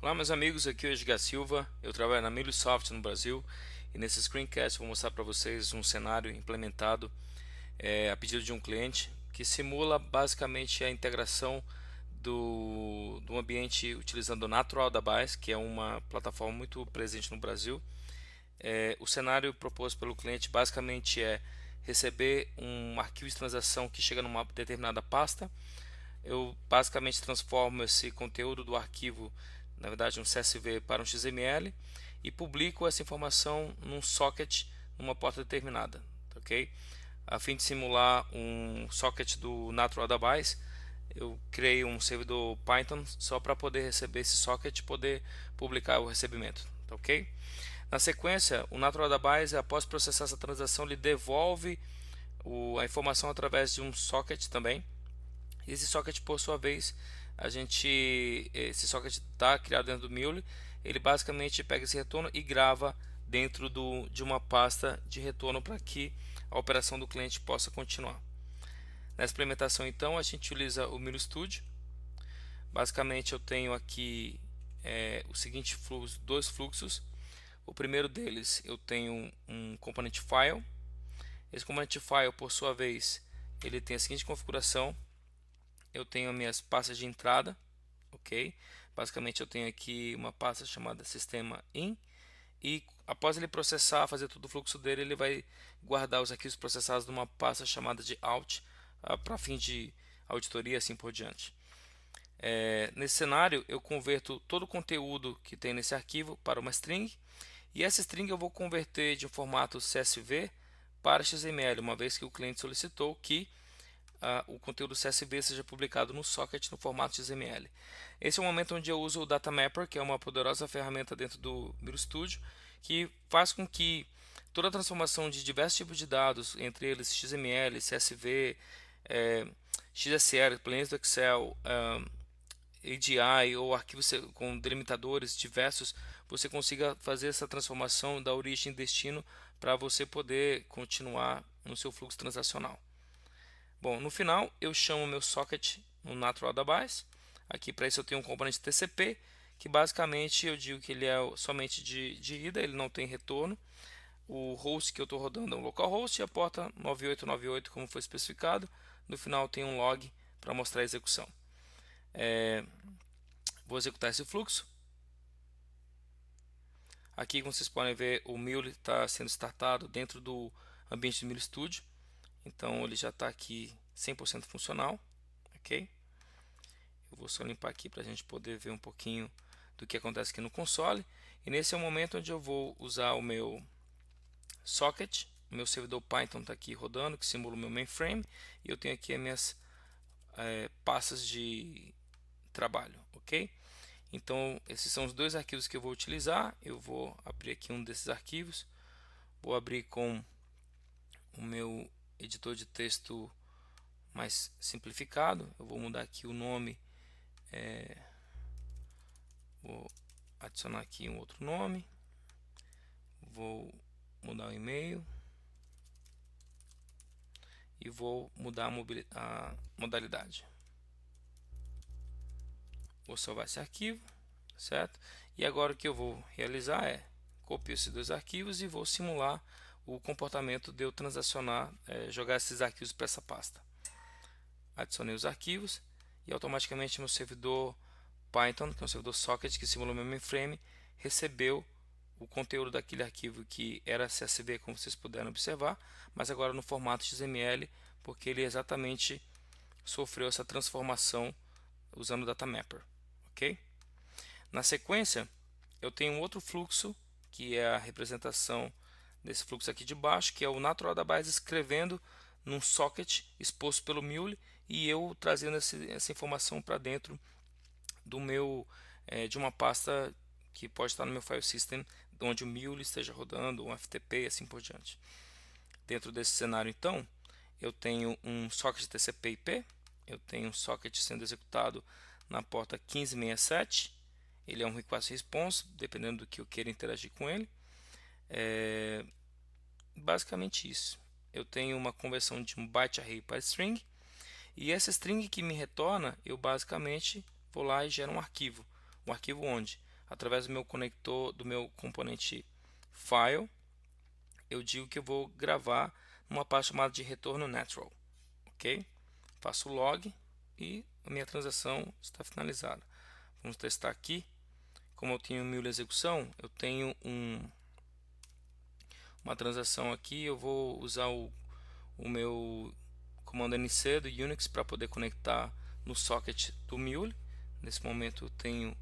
Olá meus amigos, aqui é o Edgar Silva, eu trabalho na MuleSoft no Brasil e nesse screencast vou mostrar para vocês um cenário implementado a pedido de um cliente que simula basicamente a integração do ambiente utilizando o Natural Database, que é uma plataforma muito presente no Brasil. O cenário proposto pelo cliente basicamente é receber um arquivo de transação que chega numa determinada pasta. Eu basicamente transformo esse conteúdo do arquivo, na verdade um CSV, para um XML e publico essa informação num socket numa porta determinada, ok? A fim de simular um socket do Natural Database, eu criei um servidor Python só para poder receber esse socket e poder publicar o recebimento, ok? Na sequência, o Natural Database, após processar essa transação, ele devolve a informação através de um socket também. Esse socket, por sua vez, esse socket está criado dentro do Mule. Ele basicamente pega esse retorno e grava dentro de uma pasta de retorno para que a operação do cliente possa continuar. Nessa implementação, então, a gente utiliza o Mule Studio. Basicamente, eu tenho aqui o seguinte fluxo, dois fluxos. O primeiro deles, eu tenho um component file. Esse component file, por sua vez, ele tem a seguinte configuração. Eu tenho as minhas pastas de entrada, ok? Basicamente eu tenho aqui uma pasta chamada sistema in e após ele processar, fazer todo o fluxo dele, ele vai guardar os arquivos processados numa pasta chamada de out para fim de auditoria e assim por diante. Nesse cenário eu converto todo o conteúdo que tem nesse arquivo para uma string e essa string eu vou converter de um formato CSV para XML, uma vez que o cliente solicitou que o conteúdo CSV seja publicado no socket no formato XML. Esse é o momento onde eu uso o Data Mapper, que é uma poderosa ferramenta dentro do Miro Studio, que faz com que toda a transformação de diversos tipos de dados, entre eles XML, CSV, XSL, planilhas do Excel, ADI ou arquivos com delimitadores diversos, você consiga fazer essa transformação da origem e destino para você poder continuar no seu fluxo transacional. Bom, no final eu chamo meu socket no Natural Database. Aqui para isso eu tenho um componente TCP, que basicamente eu digo que ele é somente de ida, ele não tem retorno. O host que eu estou rodando é um localhost e a porta 9898 como foi especificado. No final tem um log para mostrar a execução. Vou executar esse fluxo. Aqui, como vocês podem ver, o Mule está sendo startado dentro do ambiente do Mule Studio. Então ele já está aqui 100% funcional, ok? Eu vou só limpar aqui para a gente poder ver um pouquinho do que acontece aqui no console. E nesse é o momento onde eu vou usar o meu socket, o meu servidor Python está aqui rodando, que simula o meu mainframe, e eu tenho aqui as minhas pastas de trabalho, ok? Então esses são os dois arquivos que eu vou utilizar. Eu vou abrir aqui um desses arquivos, vou abrir com o meu editor de texto mais simplificado. Eu vou mudar aqui o nome, vou adicionar aqui um outro nome, vou mudar o e-mail e vou mudar a modalidade. Vou salvar esse arquivo, certo? E agora o que eu vou realizar é copiar esses dois arquivos e vou simular o comportamento de eu transacionar, jogar esses arquivos para essa pasta. Adicionei os arquivos e automaticamente meu servidor Python, que é um servidor socket que simula o meu mainframe, recebeu o conteúdo daquele arquivo que era CSV, como vocês puderam observar, mas agora no formato XML, porque ele exatamente sofreu essa transformação usando o Data Mapper, ok? Na sequência, eu tenho um outro fluxo, que é a representação desse fluxo aqui de baixo, que é o Natural Database escrevendo num socket exposto pelo Mule e eu trazendo essa informação para dentro do meu de uma pasta que pode estar no meu file system, onde o Mule esteja rodando, um FTP e assim por diante. Dentro desse cenário, então, eu tenho um socket TCP/IP, eu tenho um socket sendo executado na porta 1567. Ele é um request response, dependendo do que eu queira interagir com ele. Basicamente isso. Eu tenho uma conversão de um byte array para string, e essa string que me retorna, eu basicamente vou lá e gero um arquivo. Um arquivo onde? através do meu conector, do meu componente File, eu digo que eu vou gravar numa parte chamada de retorno natural, ok? Faço o log e a minha transação está finalizada. Vamos testar aqui. Como eu tenho mule execução, eu tenho uma transação aqui. Eu vou usar o meu comando NC do Unix para poder conectar no socket do mule. Nesse momento eu tenho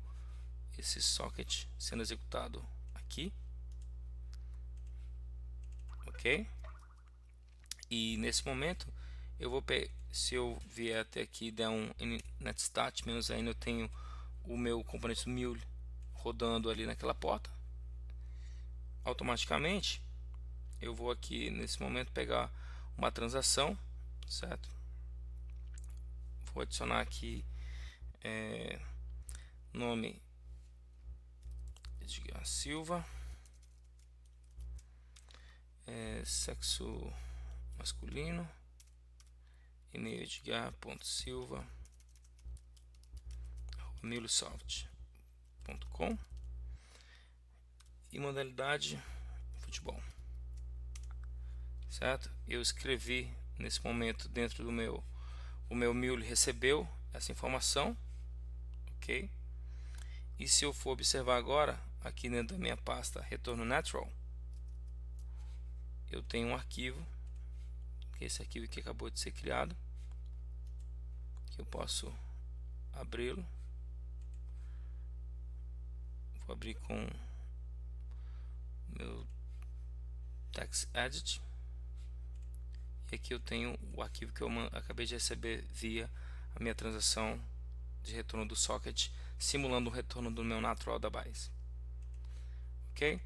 esse socket sendo executado aqui, ok? E nesse momento eu vou, se eu vier até aqui e der um netstat -n, eu tenho o meu componente do mule rodando ali naquela porta. Automaticamente eu vou aqui nesse momento pegar uma transação, certo? Vou adicionar aqui nome Edgar Silva, sexo masculino, e-mail edgar.silva@milusoft.com e modalidade futebol, certo? Eu escrevi nesse momento dentro do o meu mule recebeu essa informação, ok? E se eu for observar agora aqui dentro da minha pasta retorno natural, eu tenho um arquivo, que é esse arquivo que acabou de ser criado, que eu posso abri-lo. Vou abrir com meu TextEdit, e aqui eu tenho o arquivo que eu acabei de receber via a minha transação de retorno do socket, simulando o retorno do meu natural da base, ok?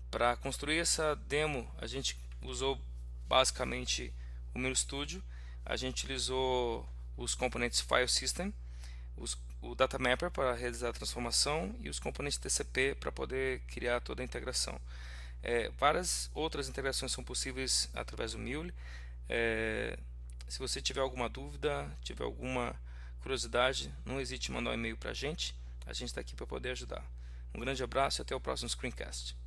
Para construir essa demo, a gente usou basicamente o Mule Studio. A gente utilizou os componentes File System, o Data Mapper para realizar a transformação e os componentes TCP para poder criar toda a integração. Várias outras integrações são possíveis através do Mule. Se você tiver alguma dúvida, tiver alguma curiosidade, não hesite em mandar um e-mail para a gente. A gente está aqui para poder ajudar. Um grande abraço e até o próximo Screencast.